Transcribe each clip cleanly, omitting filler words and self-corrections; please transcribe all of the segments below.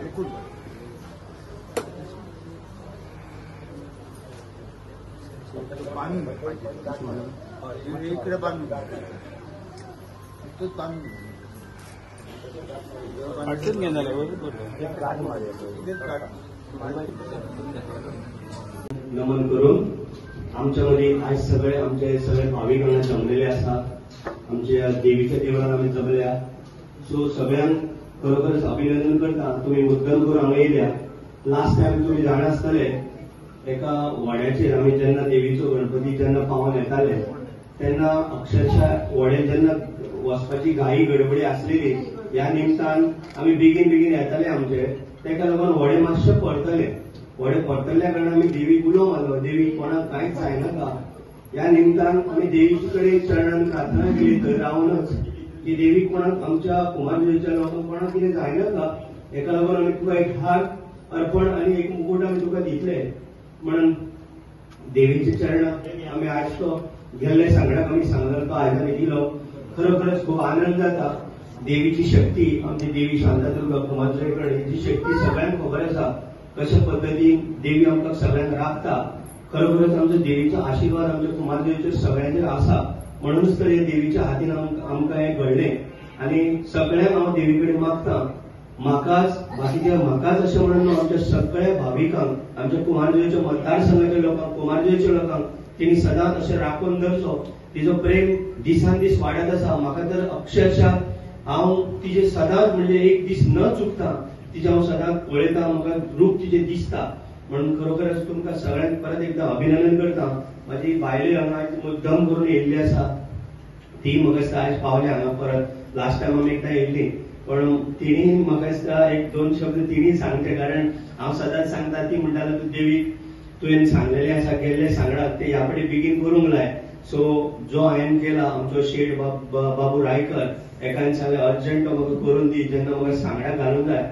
इकडे बांधून अडचण घेणार नमन करून आमच्यामध्ये आज सगळे भाविकांना जमलेले असतात. आमच्या देवीच्या देवळात आम्ही जमल्या. सो सगळ्यांक खरोखरच अभिनंदन करता. तुम्ही मुद्दम करून हांगा येयल्या. लास्ट टायम तुम्ही जाणा आसतले एका वड्याचेर आमी जेन्ना देवीचो गणपती जेन्ना पावन येताले तेन्ना अक्षरशः वड्यार जेन्ना वचपाची घाई गडबडी आसलेली ह्या निमतान आमी बेगीन येताले आमचे. तेका लागून व्हडे मातशे पडटले. व्हडे पडटल्या कारणान आमी देवीक उलो मारलो, देवी कोणाक कांयच जायनाका. ह्या निमतान आमी देवीचे कडेन चरणान प्रार्थना केली थंय रावनच की देवी कोणाक आमच्या कुमारदेवीच्या लोकांक कोणाक कितें जायनाका. हेका लागून आमी तुका एक हात अर्पण आनी एक मुकुट आमी तुका दितले म्हणून देवीचे चरणाक आमी आज तो गेल्ले सांगडाक आमी सांगलो तो आज आमी दिलो. खरोखरच खूप आनंद जाता. देवीची शक्ती आमची देवी शांतादुर्गा कुमारदेवीकडे हिची शक्ती सगळ्यांक खबर आसा कशा पद्दतीन देवी आमकां सगळ्यांक राखता. खरोखरच आमच्या देवीचो आशीर्वाद आमच्या कुमारदेवीचेर सगळ्यांचेर आसा. म्हणूनच तर हे देवीच्या हातीन आमकां हें घडलें आनी सगळ्यांक हांव देवी कडेन मागता म्हाकाच अशें म्हणून आमच्या सगळ्या भाविकांक आमच्या कुमारदेवीच्या मतदारसंघाच्या लोकांक कुमारदेवीच्या लोकांक तिणी सदांच अशें राखून दवरचो. तिजो प्रेम दिसान दीस वाडत आसा. म्हाका तर अक्षरशः हांव तिचे सदांच म्हणजे एक दीस न चुकता तिचे हांव सदांच पळयता. म्हाका रूप तिचे दिसता. म्हणून खरोखरच तुमकां सगळ्यांक परत एकदां अभिनंदन करता. म्हाजी बायले हांगा मुद्दम करून येयल्ली आसा. ती म्हाका दिसता आयज पावल्या हांगा परत. लास्ट टायम आमी एकदां येयल्ली पण तिणी म्हाका दिसता एक दोन शब्द तिणी सांगचे कारण हांव सदांच सांगता ती म्हणटालो तूं देवीक तुवें सांगलेलें आसा गेल्ले सांगडाक ते ह्या फुडें बेगीन करूंक लाय. सो जो हांवें केला आमचो शेठ बाबू रायकर एकान सांगलें अर्जंट म्हाका करून दी जेन्ना म्हाका सांगडाक घालूंक जाय.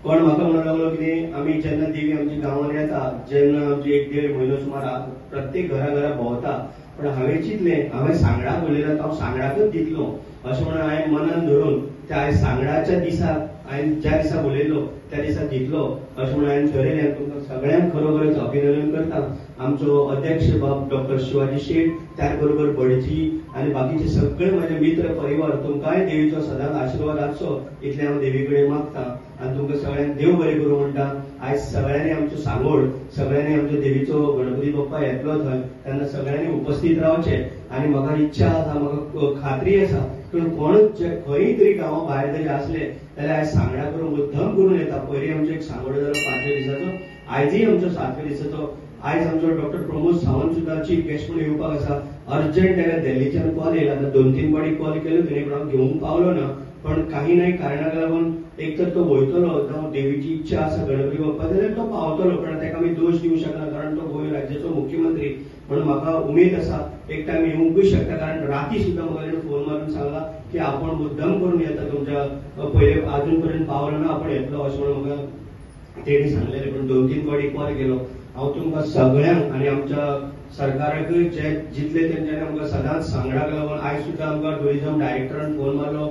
कोण म्हाका म्हणूंक लागलो कितें आमी जेन्ना देवी आमची गांवांत येता जेन्ना आमची एक 1.5 म्हयनो सुमार प्रत्येक घरा भोंवता पण हांवें चिंतलें हांवें सांगडाक उलयला हांव सांगडाकच दितलो अशें म्हणून हांवें मनान धरून त्या सांगडाच्या दिसाक हांवें ज्या दिसा उलयलो त्या दिसा दितलो अशें म्हणून हांवें ठरयलें. तुमकां सगळ्यांक खरोखरच अभिनंदन करता. आमचो अध्यक्ष बाब डॉक्टर शिवाजी शेठ त्याच बरोबर भटजी आनी बाकीचे सगळे म्हजे मित्र परिवार तुमकांय देवीचो सदांच आशिर्वाद आसचो इतलें हांव देवी कडेन मागता आनी तुमकां सगळ्यांक देव बरें करूं म्हणटा. आयज सगळ्यांनी आमचो सांगोड सगळ्यांनी आमच्या देवीचो गणपती बाप्पा येतलो थंय तेन्ना सगळ्यांनी उपस्थित रावचें आनी म्हाका इच्छा आसा म्हाका खात्री आसा पूण कोणूच खंय तरी गांवा भायर जरी आसले जाल्यार आयज सांगडा करून मुद्दम करून येता. पयलीं आमचो एक सांगोड जालो 5व्या दिसाचो आयजय आमचो 7व्या दिसाचो. आयज आमचो डॉक्टर प्रमोद सावंत सुद्दां चीफ गेस्ट म्हणून येवपाक आसा. अर्जंट ताका दिल्लीच्यान कॉल येयला. 2-3 फावटी कॉल केलो ताणें पण हांव घेवंक पावलो ना पण काही नाही कारणाक लागून एक तर तो वयतलो जावं देवीची इच्छा आसा गणपती बाप्पा जाल्यार तो पावतलो पण ताका आमी दोश दिवंक शकना कारण तो गोंय राज्याचो मुख्यमंत्री. म्हणून म्हाका उमेद आसा एक टायम येवंकूय शकता कारण राती सुद्दां म्हाका फोन मारून सांगला की आपण मुद्दम करून येता तुमच्या पयले अजून पर्यंत पावलो ना आपण येतलो अशें म्हणून म्हाका तेणी सांगलेलें. पण 2-3 फावटी कॉल केलो. हांव तुमकां सगळ्यांक आनी आमच्या सरकाराकूय जे जितले तेंच्यांनी आमकां सदांच सांगडाक लागून आयज सुद्दां आमकां टुरिझम डायरेक्टरान फोन मारलो.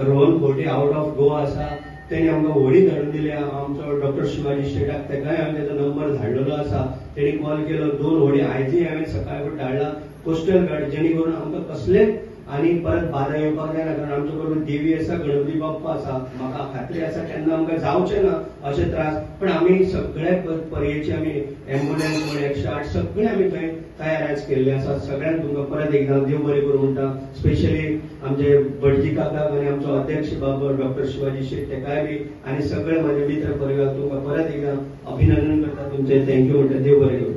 रोहन खोटे आउट ऑफ गोवा आसा तेणी आमकां व्हडी धाडून दिली. आमचो डॉक्टर शिवाजी शेठाक तेकाय हांवें तेजो नंबर धाडलेलो आसा. तेणी कॉल केलो 2 व्हडी आयजय हांवें सकाळी फुडें धाडला पोस्टल कार्ड जेणे करून आमकां कसलेच आनी परत बाधा येवपाक जायना कारण आमचे बरोबर देवी आसा गणपती बाप्पा आसा. म्हाका खात्री आसा केन्ना आमकां जावचें ना अशे त्रास पण आमी सगळे पर्येचे आमी एम्ब्युलन्स म्हण 108 सगळे आमी थंय तयार आयज केल्ले आसा. सगळ्यांक तुमकां परत एकदां देव बरें करूं म्हणटा. स्पेशली आमचे भटजी काकाक आनी आमचो अध्यक्ष बाब डॉक्टर शिवाजी शेठ तेकाय बी आनी सगळे म्हजे मित्र परिवार तुमकां परत एकदां अभिनंदन करता. तुमचें थँक्यू म्हणटा. देव बरें करूं.